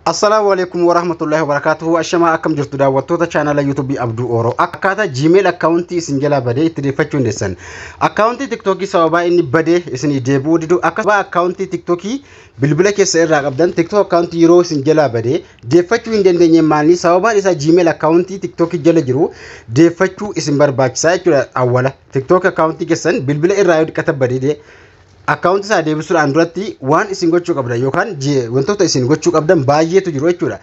Assalamualaikum warahmatullahi wabarakatuh. Ashama akkam jirtu daawwattoota channel YouTube Abduu Oro. Akkaataa Gmail account isin jala badee itti deeffachuu dandeessan. Account TikTok sababa inni badee isin deebuu didu akkasuma account TikTok bilbila keessa irraa qabdan TikTok account yeroo isin jala badee deeffachuu hin dandeenye maali sababaan isaa Gmail account TikTok jala jiru deeffachuu isin barbaachisaa jechuudha. Awwala TikTok account keessan bilbila irraa yoo dhiqata badee account isaa deebisuudhaan duratti waan isin gochuu qabdan yookaan wantoota isin gochuu qabdan baay'eetu jiru jechuudha.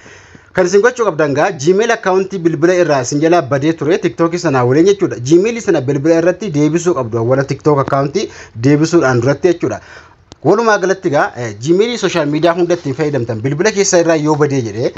Kan isin gochuu qabdan Gmail account bilbila irraa isin jala badee ture TikTok sana waliin jechuudha. Gmail sana bilbila irratti deebisuu qabdu wala TikTok account deebisuudhaan duratti jechuudha. Walumaa galatti Gmail social media hundatti fayyadamtan bilbila keessa irraa yoo badee jedhee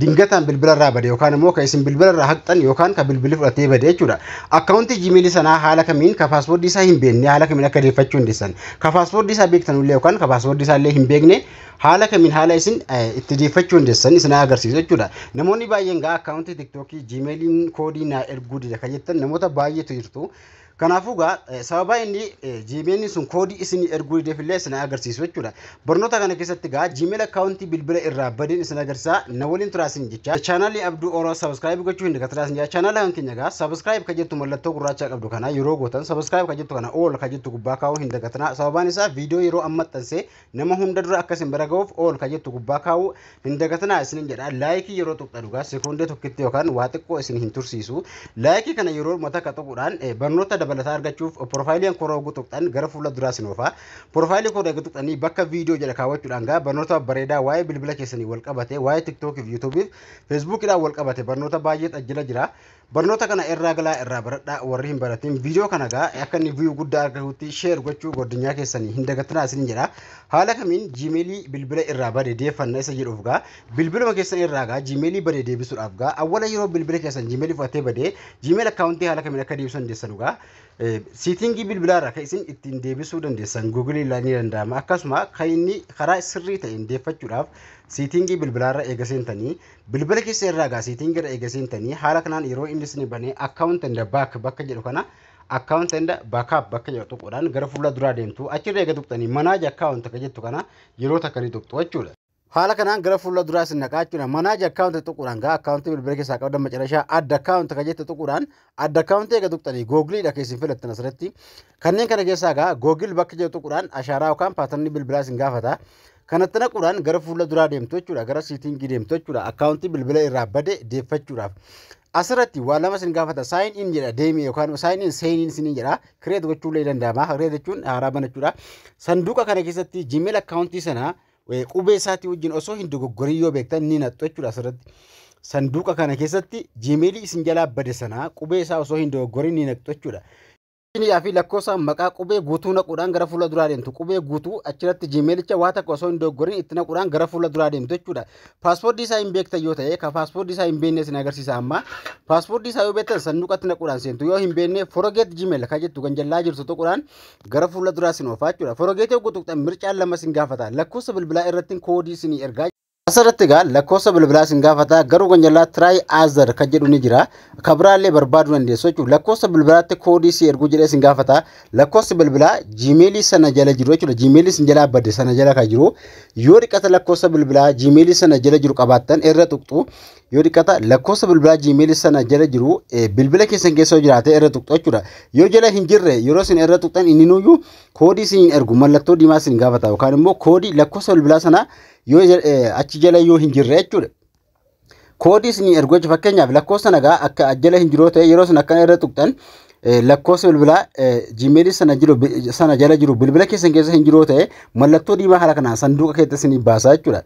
dingataan bilbila irraa badee yookaan immoo kan isin bilbila irraa haqxan yookaan kan bilbilli fudhatee badee jechuudha. Account Gmail sanaa haala kamiin ka password isaa hin beekne haala kamiin akka deeffachuu dandeessan. Ka password isaa beektan illee yookaan ka password isaa illee hin beekne haala kamiin haala isin itti deeffachuu dandeessan isin agarsiisu jechuudha. Namoonni baay'een account TikTok Gmailin koodii naa erguu dida kan jettan namoota baay'eetu jirtu. Kanaafuu sababa inni Gmail sun koodii isin erguu dideefillee isin agarsiisu jechuudha. Barnoota kana keessatti Gmail account bilbila irraa badeen isin agarsiisa. Na waliin turaasin jecha channel Abduu Oro subscribe gochuu hin dagatinaa jecha channel kan keenya subscribe ka jettu mallattoo gurraacha qabdu kana yeroo gootan subscribe ka jettu kana all ka jettu gubbaa kaa'uu hin dagatinaa. Sababaan isaa viidiyoo yeroo ammaxxanse nama hunda dura akkasin bira ga'uuf all ka jettu gubbaa kaa'uu hin dagatinaa isin jedha. Like yeroo tuqxanu sekoondii tokkitti yookaan waa xiqqoo isin hin tursiisu. Like kana yeroo mata ka tuquudhaan barnoota dabalataa argachuuf profaayiliin koroo guutuqxan gara fuula duraa sinoofa. Profaayilii koroo guutuqxanii bakka viidiyoo jala kaawwachuudhaan barnoota bareedaa waa'ee bilbila keessanii wal qabate waa'ee TikTok fi YouTube Facebook dhaan wal qabate barnoota baay'ee tajjila jira. Barnoota kana irraa galaa irraa baradhaa warri hin baratin viidiyoo kana akka inni view guddaa argatutti share gochuu godinyaa keessanii hin dagatinaa isin jedha. Haala kamiin Gmail bilbila irraa badee deeffanna isa jedhuuf bilbiluma keessan irraa Gmail badee deebisuudhaaf awwala yeroo bilbila keessan Gmail fudhatee badee Gmail account haala kamiin akka deebisan dandeessan setting bilbila irraa kan isin ittiin deebisuu dandeessan Google ilaalanii danda'ama. Akkasuma kan inni karaa sirrii ta'een deeffachuudhaaf setting bilbila irraa eegaseentanii bilbila keessa irraa setting irraa eegaseentanii haala kanaan yeroo inni isin banee account and back bakka jedhu kana account and backup bakka jedhu tuquudhaan gara fuula duraa deemtu achirra eega tuqxanii manage account ka jettu kana yeroo takkanii tuqxu jechuudha. Haala kanaan gara fuula duraa isin naqaachuudha. Manage account tuquudhaan account bilbila keessaa qabdan macarashaa add account ka jettu tuquudhaan add account eega tuqxanii Google dha keessin filattan asirratti kanneen kana keessaa Google bakka jedhu tuquudhaan ashaaraa yookaan paatarnii bilbilaa isin gaafata. Kanatti naquudhaan gara fuula duraa deemtu jechuudha. Gara setting deemtu jechuudha. Account bilbila irraa bade deeffachuudhaaf. Asirratti waan lama isin gaafata sign in jedha deemi yookaan sign in isin jedha create gochuu illee danda'ama. Create jechuun haaraa banachuudha. Sanduuqa kana keessatti Gmail account sana qubee isaatii wajjin osoo hin dogoggorin yoo beektan ni naqxu jechuudha. Asirratti sanduuqa kana keessatti Gmail isin jalaa bade sana qubee isaa osoo hin dogoggorin ni naqxu jechuudha. Fi lakkoofsa maqaa qubee guutuu naquudhaan gara fuula duraa deemtu qubee guutuu achirratti Gmailicha waa takka osoo hin dogoggorin itti naquudhaan gara fuula duraa deemtu jechuudha. Paaspoortii isaa hin beektan yoo ta'e ka paaspoortii isaa hin beekne isin agarsiisa amma paaspoortii isaa yoo beektan sanduuqatti naquudhaan seentu yoo hin beekne forget Gmail ka jettu kan jallaa jirtu tuquudhaan gara fuula duraa isin oofaa jechuudha. Forget yoo tuqxan mircaan lama isin gaafata lakkoofsa bilbilaa irratti koodii isin ergaa asirratti lakkoofsa bilbilaa isin gaafata garuu kan jallaa try other kan jedhu ni jira. Kabiraallee barbaaduu dandeessu jechuudha. Lakkoofsa bilbilaatti koodii si erguu jedhee isin gaafata. Lakkoofsi bilbilaa Gmail sana jala jiru jechuudha. Gmail isin jala badde sana jala kan jiru. Yoo dhiqata lakkoofsa bilbilaa Gmail sana jala jiru qabaattan irra tuqxu. Yoo dhiqata lakkoofsa bilbilaa Gmail sana jala jiru bilbila keessan keessa jiraate irra tuqxu jechuudha. Yoo jala hin jirre yeroo isin irra tuqxan inni nuyyuu koodii isin ergu mallattoo diimaa isin gaafata yookaan immoo koodii lakkoofsa bilbilaa sana yoo achi jala yoo hin jirre jechuudha. Koodii isin ergu jechuudha. Fakkeenyaaf lakkoofsa nagaa akka jala hin jiroo ta'e yeroo isin akkana irra tuqxan lakkoofsa bilbilaa Gmail sana jala jiru bilbila keessan keessa hin jiroo ta'e mallattoo diimaa haala kanaan sanduuqa keessa isin baasaa jechuudha.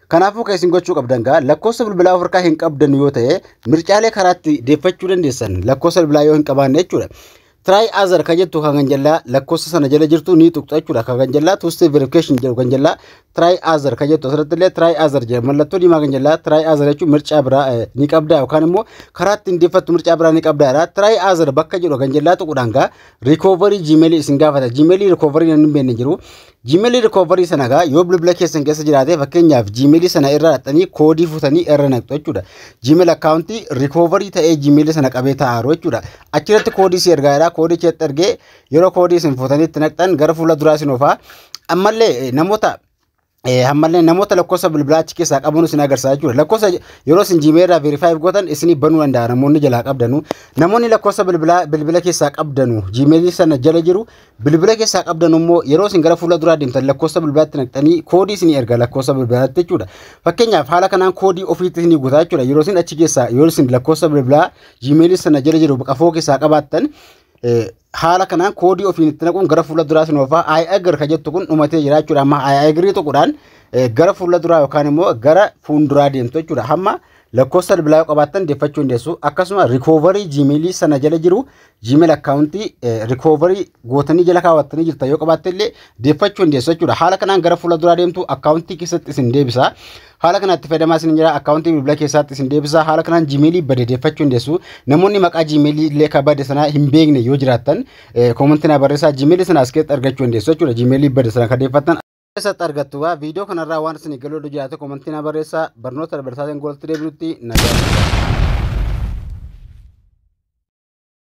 Kanaafuu kan isin gochuu qabdan lakkoofsa bilbilaa of harkaa hin qabdan yoo ta'e mircaalee karaatti deeffachuu dandeessan lakkoofsa bilbilaa yoo hin qabaanne jechuudha. Try other ka jettu kan jallaa lakkoofsa sana jala jirtu ni tuqxa jechuudha. Kan jallaa two step verification jedhu kan jallaa try other ka jettu asirratti illee try other jedha mallattoo diimaa kan jallaa try other jechuun mircaa biraa ni qabdaa yookaan immoo karaa ittiin deeffattu mircaa biraa ni qabdaa. Try other bakka jedhu kan jallaa tuquudhaan recovery Gmail isin gaafata. Gmail recovery hin beekne jiru. Gmail recovery sana yoo bilbila keessan keessa jiraate fakkeenyaaf Gmail sana irra dhaxanii koodii futanii irra naqxu jechuudha. Gmail account recovery ta'ee Gmail sana qabee taa'aru jechuudha. Achirratti koodii si ergaadha. Koodii keetti ergee yeroo koodii isin futanii itti naqxan gara fuula duraa isin oofaa. Ammallee namoota hammallee namoota lakkoofsa bilbilaa achi keessaa qaban isin agarsiisaa jechuudha. Lakkoofsa yeroo isin Gmail irraa verify gootan isin banuu danda'a namoonni jalaa qabdanu. Namoonni lakkoofsa bilbila keessaa qabdanu Gmail sana jala jiru bilbila keessaa qabdanu immoo yeroo isin gara fuula duraa deemtan lakkoofsa bilbilaatti naqxanii koodii isin erga lakkoofsa bilbilaatti jechuudha. Fakkeenyaaf haala kanaan koodii ofiitti isin guutaa jechuudha. Yeroo isin achi keessaa yeroo isin lakkoofsa bilbilaa Gmail sana jala jiru qafoo keessaa qabaattan haala kanaan koodii ofiin itti naquun gara fuula duraa isin oofaa agar ka jettu kun dhumatee jira jechuudha. Amma agrii tokkodhaan gara fuula duraa yookaan immoo gara fuulduraa deemtu jechuudha. Hamma lakkoofsa bilbilaa qabaattan deeffachuu dandeessu. Akkasuma recovery Gmail sana jala jiru Gmail accountii recovery gootanii jala kaawwattanii jirtan yoo qabaatte illee deeffachuu dandeessu jechuudha. Haala kanaan gara fuula duraa deemtu accountii keessatti isin deebisa. Haala kanatti fayyadamaa isin jira accountii bilbila keessatti isin deebisa. Haala kanaan Gmail bade deeffachuu dandeessu. Namoonni maqaa Gmail illee ka bade sana hin beekne yoo jiraattan komentii na barreessaa Gmail sana as keessatti argachuu dandeessu jechuudha. Gmail bade sana ka deeffattan keessatti argattu. Viidiyoo kanarraa waan isin galuu jiraate komentii na barreessaa. Barnoota dabarsaatiin goolatti deebi'utti nagaa.